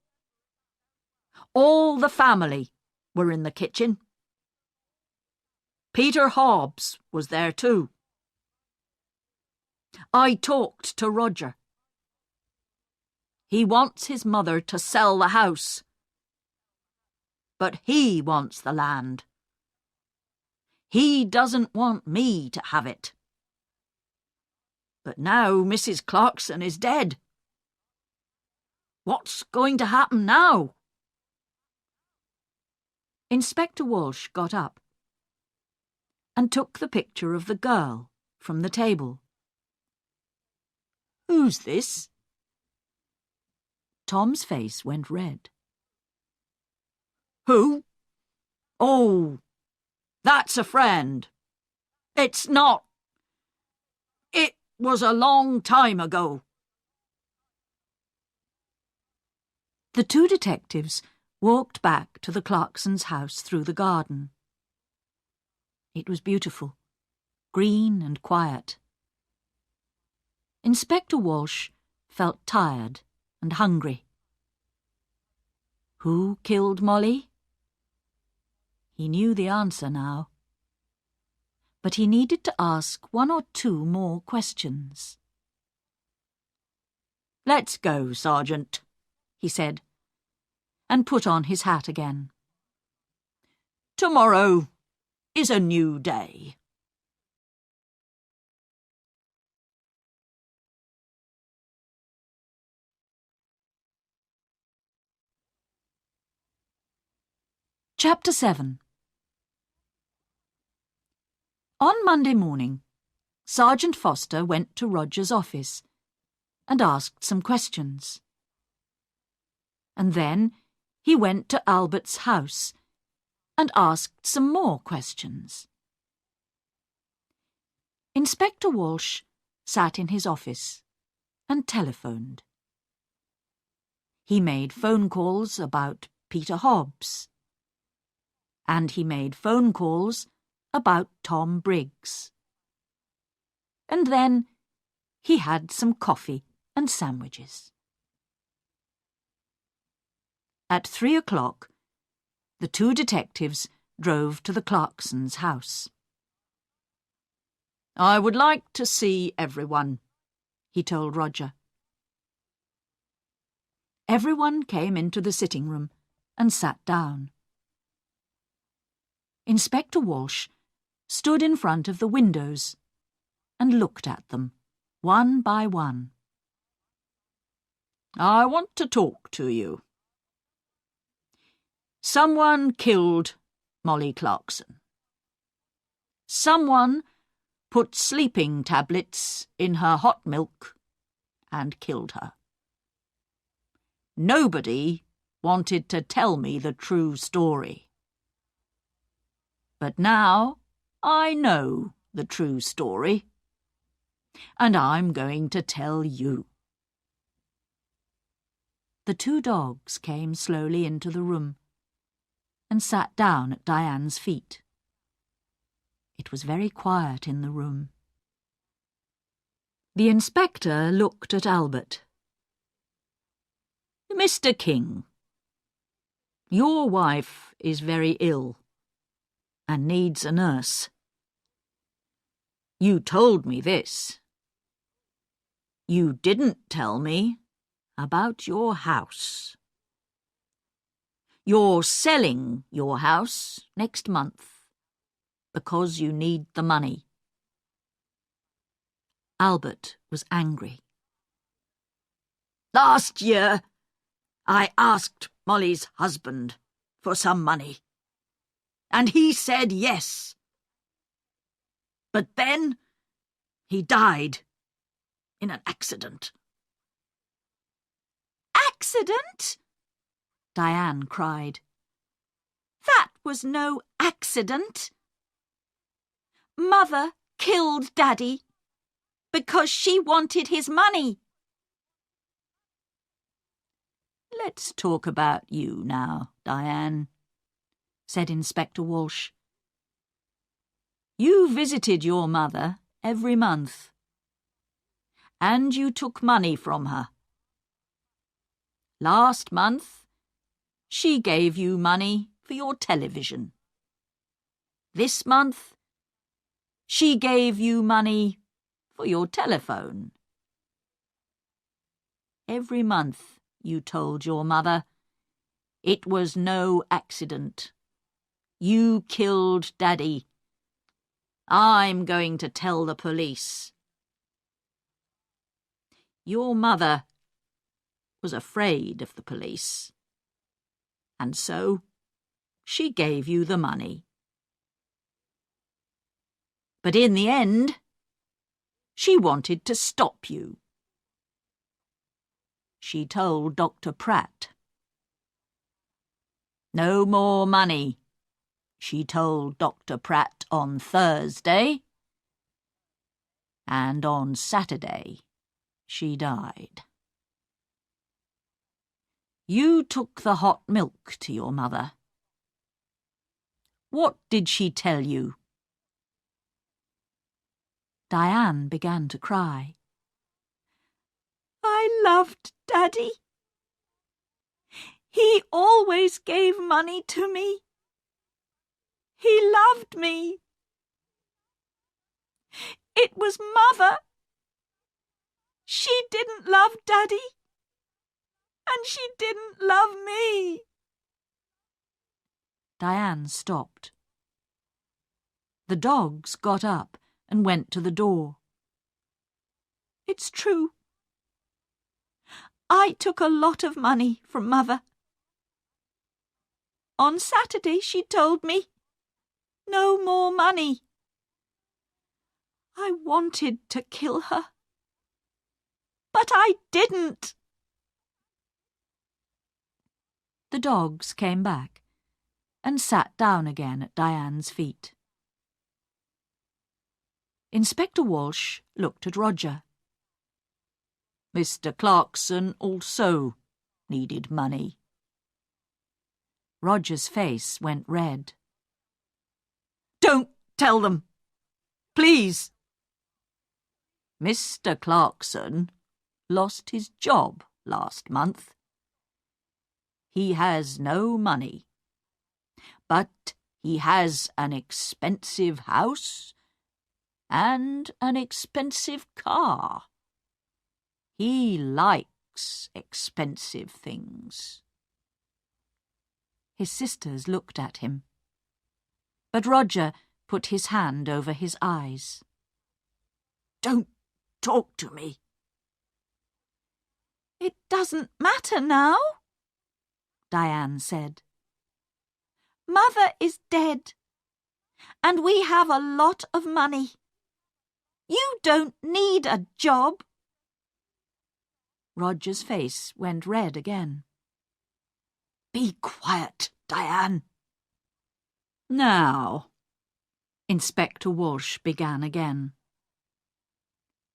Speaker 2: All the family were in the kitchen. Peter Hobbs was there too. I talked to Roger. He wants his mother to sell the house, but he wants the land. He doesn't want me to have it. But now Mrs. Clarkson is dead. What's going to happen now?" Inspector Walsh got up and took the picture of the girl from the table. "Who's this?" Tom's face went red. "Who? Oh, that's a friend. It's not. It was a long time ago." The two detectives walked back to the Clarksons' house through the garden. It was beautiful, green and quiet. Inspector Walsh felt tired and hungry. Who killed Molly? He knew the answer now. But he needed to ask one or two more questions. "Let's go, Sergeant," he said, and put on his hat again. "Tomorrow is a new day." Chapter 7. On Monday morning, Sergeant Foster went to Roger's office and asked some questions. And then he went to Albert's house and asked some more questions. Inspector Walsh sat in his office and telephoned. He made phone calls about Peter Hobbs, and he made phone calls about Tom Briggs. And then he had some coffee and sandwiches. At 3 o'clock, the two detectives drove to the Clarksons' house. "I would like to see everyone," he told Roger. Everyone came into the sitting room and sat down. Inspector Walsh stood in front of the windows and looked at them one by one. "I want to talk to you. Someone killed Molly Clarkson. Someone put sleeping tablets in her hot milk and killed her. Nobody wanted to tell me the true story. But now I know the true story, and I'm going to tell you." The two dogs came slowly into the room and sat down at Diane's feet. It was very quiet in the room. The inspector looked at Albert. "Mr. King, your wife is very ill and needs a nurse. You told me this. You didn't tell me about your house. You're selling your house next month because you need the money." Albert was angry. "Last year, I asked Molly's husband for some money, and he said yes. But then he died in an accident."
Speaker 1: "Accident?" Diane cried. "That was no accident. Mother killed Daddy because she wanted his money."
Speaker 2: "Let's talk about you now, Diane," said Inspector Walsh. "You visited your mother every month, and you took money from her. Last month, she gave you money for your television. This month, she gave you money for your telephone. Every month you told your mother it was no accident. You killed Daddy. I'm going to tell the police." Your mother was afraid of the police, and so she gave you the money. But in the end, she wanted to stop you. She told Dr. Pratt. "No more money," she told Dr. Pratt on Thursday, and on Saturday she died. You took the hot milk to your mother. What did she tell you?" Diane began to cry.
Speaker 1: "I loved Daddy. He always gave money to me. He loved me. It was Mother. She didn't love Daddy, and she didn't love me."
Speaker 2: Diane stopped. The dogs got up and went to the door.
Speaker 1: "It's true. I took a lot of money from Mother. On Saturday she told me, no more money. I wanted to kill her, but I didn't."
Speaker 2: The dogs came back and sat down again at Diane's feet. Inspector Walsh looked at Roger. "Mr. Clarkson also needed money." Roger's face went red. "Don't tell them, please." "Mr. Clarkson lost his job last month. He has no money, but he has an expensive house and an expensive car. He likes expensive things." His sisters looked at him, but Roger put his hand over his eyes. "Don't talk to me." "It doesn't matter now," Diane said. "Mother is dead, and we have a lot of money. You don't need a job." Roger's face went red again. "Be quiet, Diane." "Now," Inspector Walsh began again.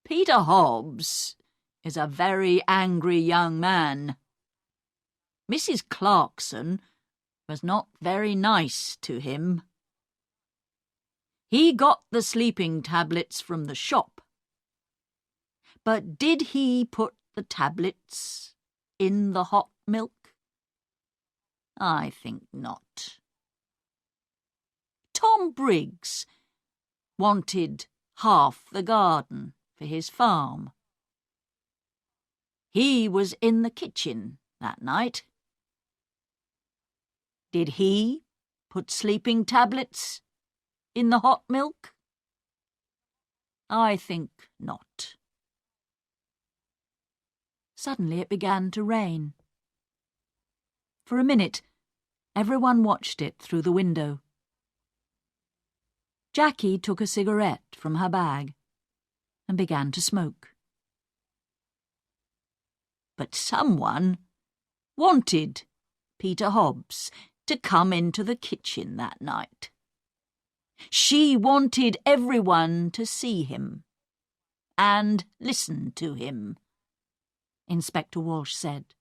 Speaker 2: "Peter Hobbs is a very angry young man. Mrs. Clarkson was not very nice to him. He got the sleeping tablets from the shop. But did he put the tablets in the hot milk? I think not. Tom Briggs wanted half the garden for his farm. He was in the kitchen that night. Did he put sleeping tablets in the hot milk? I think not." Suddenly it began to rain. For a minute, everyone watched it through the window. Jackie took a cigarette from her bag and began to smoke. But someone wanted Peter Hobbs to come into the kitchen that night. She wanted everyone to see him and listen to him, Inspector Walsh said.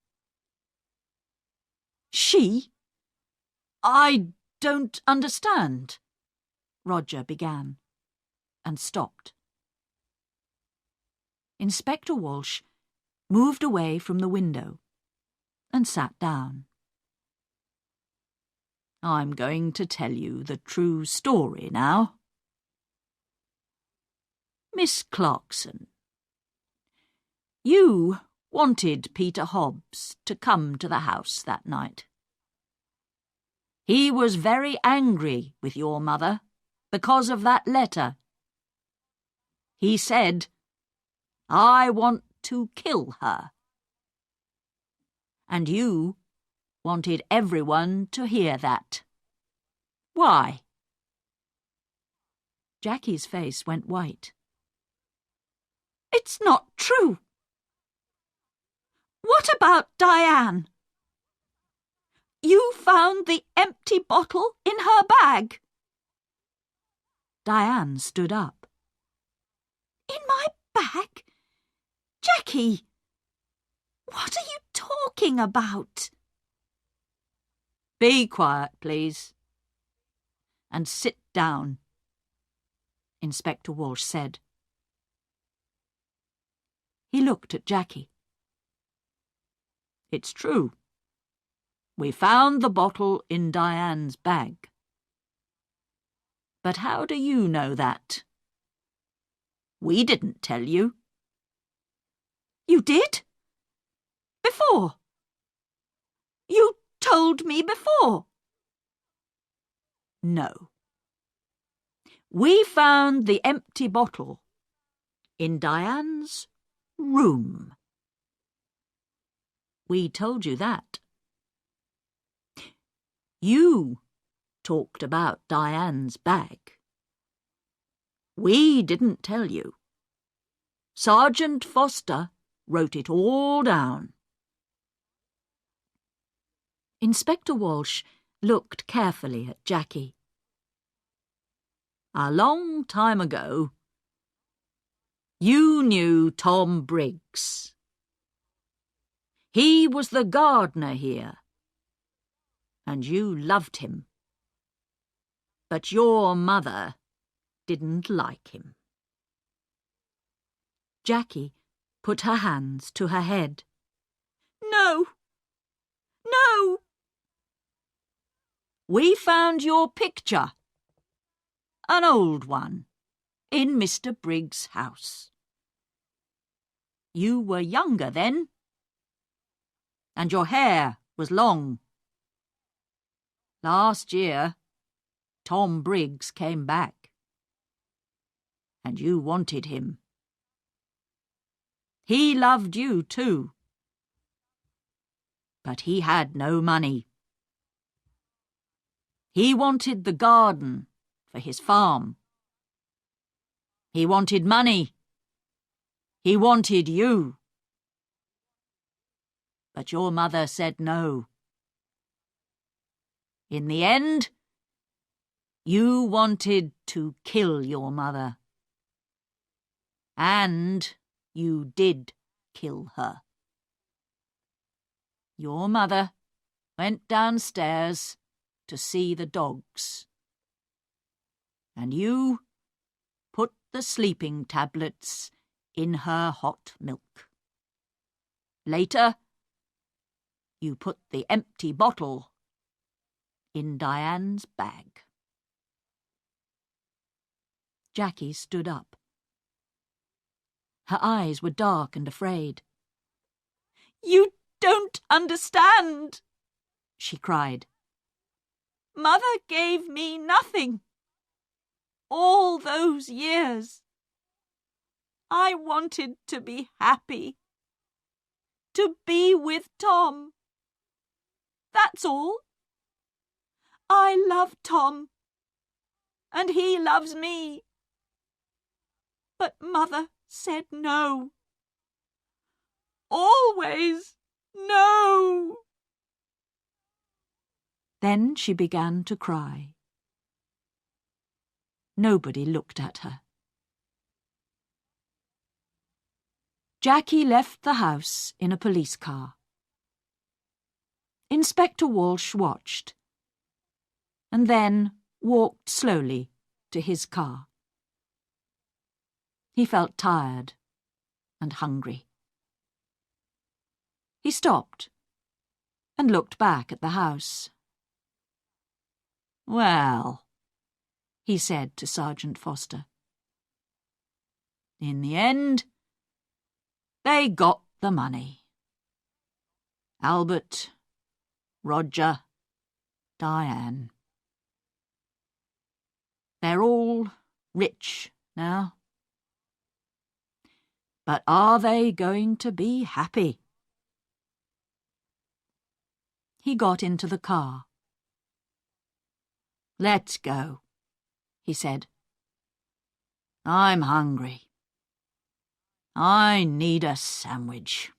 Speaker 2: "She? I don't understand," Roger began, and stopped. Inspector Walsh moved away from the window and sat down. "I'm going to tell you the true story now. Miss Clarkson, you wanted Peter Hobbs to come to the house that night. He was very angry with your mother because of that letter. He said, 'I want to kill her.' And you wanted everyone to hear that. Why?" Jackie's face went white. "It's not true. What about Diane? You found the empty bottle in her bag." Diane stood up. "In my bag? Jackie, what are you talking about?" "Be quiet, please, and sit down," Inspector Walsh said. He looked at Jackie. "It's true. We found the bottle in Diane's bag. But how do you know that? We didn't tell you." "You did? Before? You told me before." "No. We found the empty bottle in Diane's room. We told you that. You talked about Diane's bag. We didn't tell you. Sergeant Foster wrote it all down." Inspector Walsh looked carefully at Jackie. "A long time ago, you knew Tom Briggs. He was the gardener here, and you loved him. But your mother didn't like him." Jackie put her hands to her head. "No! No!" "We found your picture, an old one, in Mr. Briggs' house. You were younger then, and your hair was long. Last year, Tom Briggs came back, and you wanted him. He loved you too. But he had no money. He wanted the garden for his farm. He wanted money. He wanted you. But your mother said no. In the end, you wanted to kill your mother. And you did kill her. Your mother went downstairs to see the dogs. And you put the sleeping tablets in her hot milk. Later, you put the empty bottle in Diane's bag. Jackie stood up. Her eyes were dark and afraid. "You don't understand," she cried. "Mother gave me nothing. All those years. I wanted to be happy. To be with Tom. That's all. I love Tom. And he loves me. But Mother said no. Always no." Then she began to cry. Nobody looked at her. Jackie left the house in a police car. Inspector Walsh watched, and then walked slowly to his car. He felt tired and hungry. He stopped and looked back at the house. "Well," he said to Sergeant Foster, "in the end, they got the money. Albert, Roger, Diane. They're all rich now. But are they going to be happy?" He got into the car. "Let's go," he said. "I'm hungry. I need a sandwich."